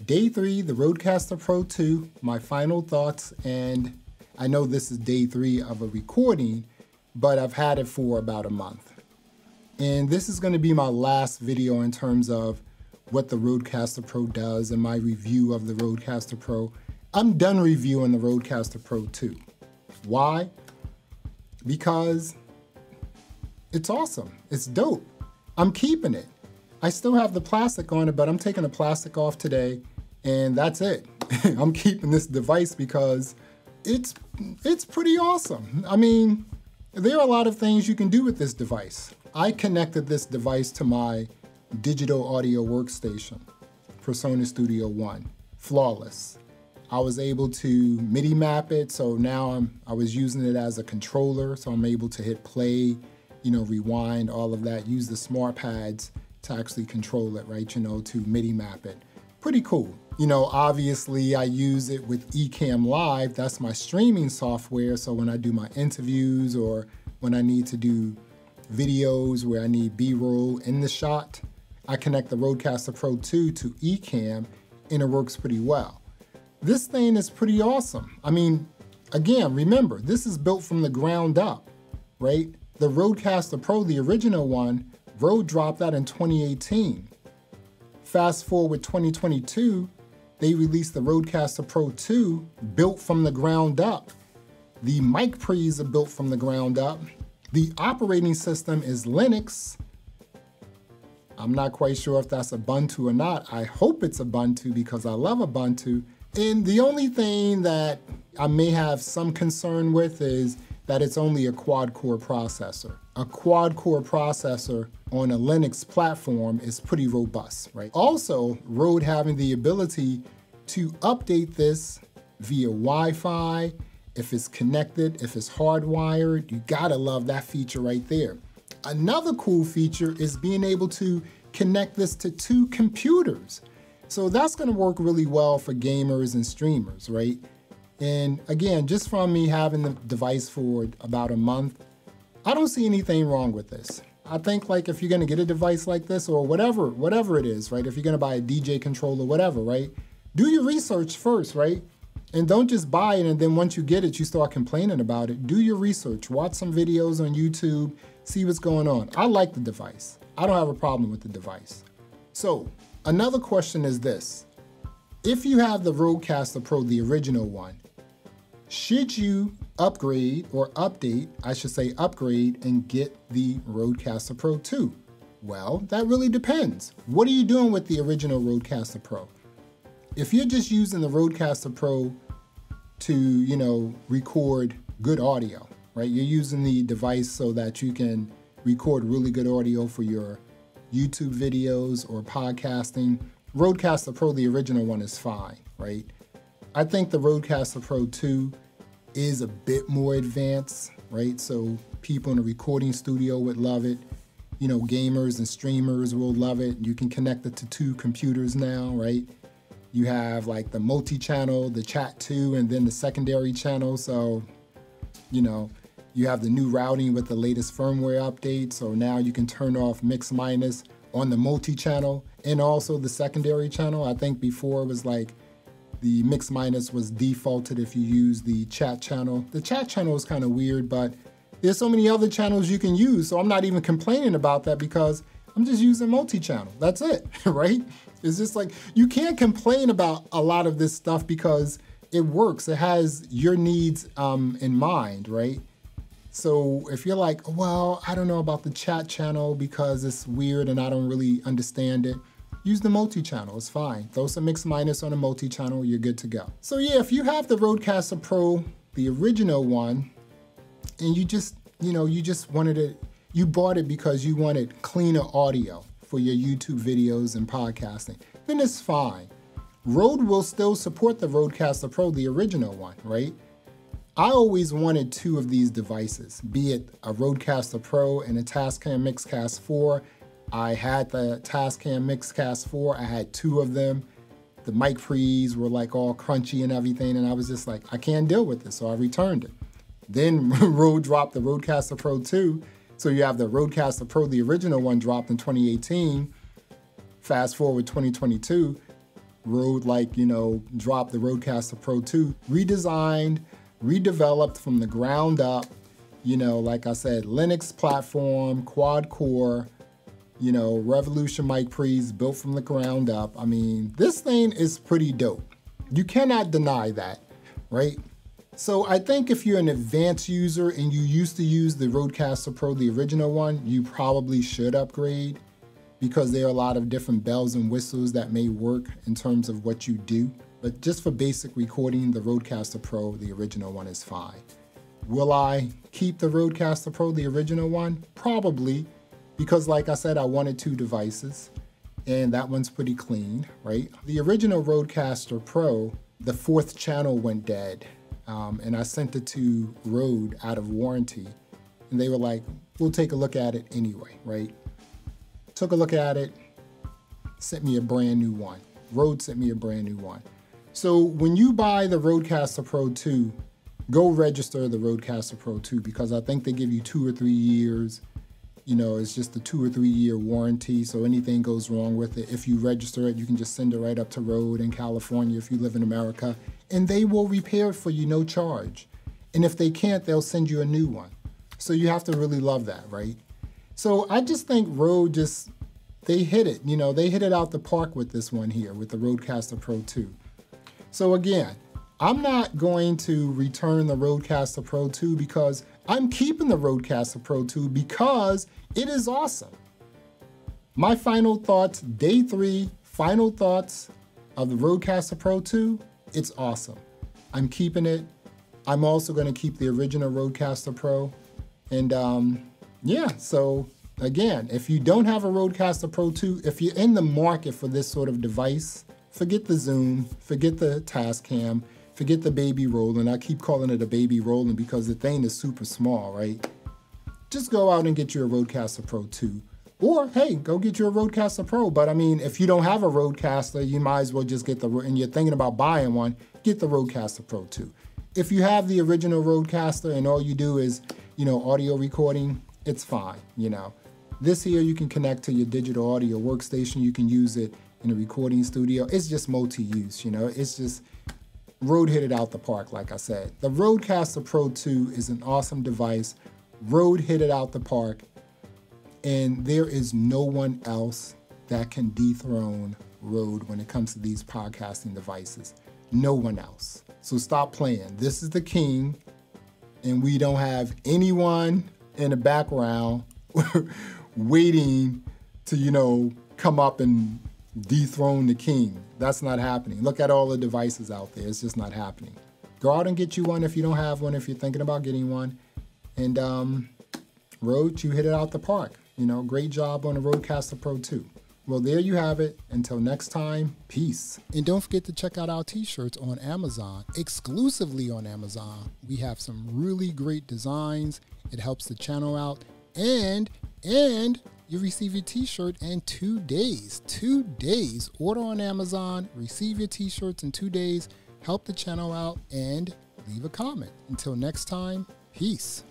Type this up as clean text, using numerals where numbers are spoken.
Day 3, the Rodecater Pro 2, my final thoughts, and I know this is day 3 of a recording, but I've had it for about a month. And this is going to be my last video in terms of what the Rodecater Pro does and my review of the Rodecater Pro. I'm done reviewing the Rodecater Pro 2. Why? Because it's awesome. It's dope. I'm keeping it. I still have the plastic on it, but I'm taking the plastic off today, and that's it. I'm keeping this device because it's pretty awesome. I mean, there are a lot of things you can do with this device. I connected this device to my digital audio workstation, Persona Studio One, flawless. I was able to MIDI map it, so now I was using it as a controller, so I'm able to hit play, rewind, all of that, use the smart pads to actually control it, right, to MIDI map it. Pretty cool. Obviously I use it with Ecamm Live, that's my streaming software, so when I do my interviews or when I need to do videos where I need B-roll in the shot, I connect the Rodecater Pro 2 to Ecamm and it works pretty well. This thing is pretty awesome. I mean, again, remember, this is built from the ground up, right? The Rodecater Pro, the original one, Rode dropped that in 2018. Fast forward 2022, they released the Rodecater Pro 2 built from the ground up. The mic pre's are built from the ground up. The operating system is Linux. I'm not quite sure if that's Ubuntu or not. I hope it's Ubuntu because I love Ubuntu. And the only thing that I may have some concern with is that it's only a quad-core processor. A quad-core processor on a Linux platform is pretty robust, right? Also, Rode having the ability to update this via Wi-Fi, if it's connected, if it's hardwired, you gotta love that feature right there. Another cool feature is being able to connect this to 2 computers. So that's gonna work really well for gamers and streamers, right? And again, just from me having the device for about a month, I don't see anything wrong with this. I think like if you're gonna get a device like this or whatever it is, right? If you're gonna buy a DJ controller, whatever, right? Do your research first, right? And don't just buy it and then once you get it, you start complaining about it. Do your research, watch some videos on YouTube, see what's going on. I like the device. I don't have a problem with the device. So another question is this. If you have the Rodecater Pro, the original one, should you upgrade or update, I should say upgrade, and get the Rodecater Pro 2? Well, that really depends. What are you doing with the original Rodecater Pro? If you're just using the Rodecater Pro to, record good audio, right? You're using the device so that you can record really good audio for your YouTube videos or podcasting. Rodecater Pro, the original one, is fine, right? I think the Rodecater Pro 2 is a bit more advanced, right? So people in a recording studio would love it. Gamers and streamers will love it. You can connect it to 2 computers now, right? You have like the multi-channel, the chat 2, and then the secondary channel. So, you have the new routing with the latest firmware update. So now you can turn off mix minus on the multi-channel and also the secondary channel. I think before it was like the mix minus was defaulted if you use the chat channel. The chat channel is kind of weird, but there's so many other channels you can use. So I'm not even complaining about that because I'm just using multi-channel. That's it, right? It's just like, you can't complain about a lot of this stuff because it works. It has your needs in mind, right? So if you're like, well, I don't know about the chat channel because it's weird and I don't really understand it, use the multi-channel, it's fine. Throw some mix minus on a multi-channel, you're good to go. So yeah, if you have the Rodecater Pro, the original one, and you just wanted it, you bought it because you wanted cleaner audio for your YouTube videos and podcasting, then it's fine. Rode will still support the Rodecater Pro, the original one, right? I always wanted 2 of these devices, be it a Rodecater Pro and a Tascam Mixcast 4. I had the Tascam Mixcast 4, I had 2 of them. The mic pre's were like all crunchy and everything, and I was just like, I can't deal with this, so I returned it. Then Rode dropped the Rodecater Pro 2, so you have the Rodecater Pro, the original one dropped in 2018. Fast forward 2022, Rode, like, you know, dropped the Rodecaster Pro 2, redesigned, redeveloped from the ground up, you know, like I said, Linux platform, quad core, you know, Revolution mic pre's built from the ground up. I mean, this thing is pretty dope. You cannot deny that, right? So I think if you're an advanced user and you used to use the Rodecaster Pro, the original one, you probably should upgrade because there are a lot of different bells and whistles that may work in terms of what you do. But just for basic recording, the Rodecaster Pro, the original one, is fine. Will I keep the Rodecaster Pro, the original one? Probably, because like I said, I wanted 2 devices and that one's pretty clean, right? The original Rodecaster Pro, the 4th channel went dead. And I sent it to Rode out of warranty and they were like, we'll take a look at it anyway, right? Took a look at it, sent me a brand new one. Rode sent me a brand new one. So when you buy the Rodecaster Pro 2, go register the Rodecaster Pro 2 because I think they give you 2 or 3 years. You know, it's just a 2 or 3 year warranty. So anything goes wrong with it, if you register it, you can just send it right up to Rode in California if you live in America, and they will repair it for you, no charge. And if they can't, they'll send you a new one. So you have to really love that, right? So I just think Rode they hit it, you know, they hit it out the park with this one here, with the Rodecaster Pro 2. So again, I'm not going to return the Rodecaster Pro 2 because I'm keeping the Rodecaster Pro 2 because it is awesome. My final thoughts, day 3, final thoughts of the Rodecaster Pro 2, it's awesome. I'm keeping it. I'm also going to keep the original Rodecaster Pro. And yeah, so again, if you don't have a Rodecaster Pro 2, if you're in the market for this sort of device, forget the zoom, forget the Tascam, forget the baby Roland. I keep calling it a baby Roland because the thing is super small, right? Just go out and get you a Rodecaster Pro 2. Or, hey, go get you a Rodecaster Pro. But I mean, if you don't have a Rodecaster, you might as well just get and you're thinking about buying one, get the Rodecaster Pro 2. If you have the original Rodecaster and all you do is, you know, audio recording, it's fine, you know. This here you can connect to your digital audio workstation. You can use it in a recording studio. It's just multi-use, you know. It's just, Rode hit it out the park, like I said. The Rodecaster Pro 2 is an awesome device. Rode hit it out the park. And there is no one else that can dethrone Rode when it comes to these podcasting devices. No one else. So stop playing. This is the king, and we don't have anyone in the background waiting to, you know, come up and dethrone the king. That's not happening. Look at all the devices out there. It's just not happening. Go out and get you one if you don't have one, if you're thinking about getting one. And Rode, you hit it out the park. You know, great job on the Rodecaster Pro 2. Well, there you have it. Until next time, peace. And don't forget to check out our t-shirts on Amazon, exclusively on Amazon. We have some really great designs. It helps the channel out. And you receive your t-shirt in 2 days. 2 days. Order on Amazon, receive your t-shirts in 2 days, help the channel out, and leave a comment. Until next time, peace.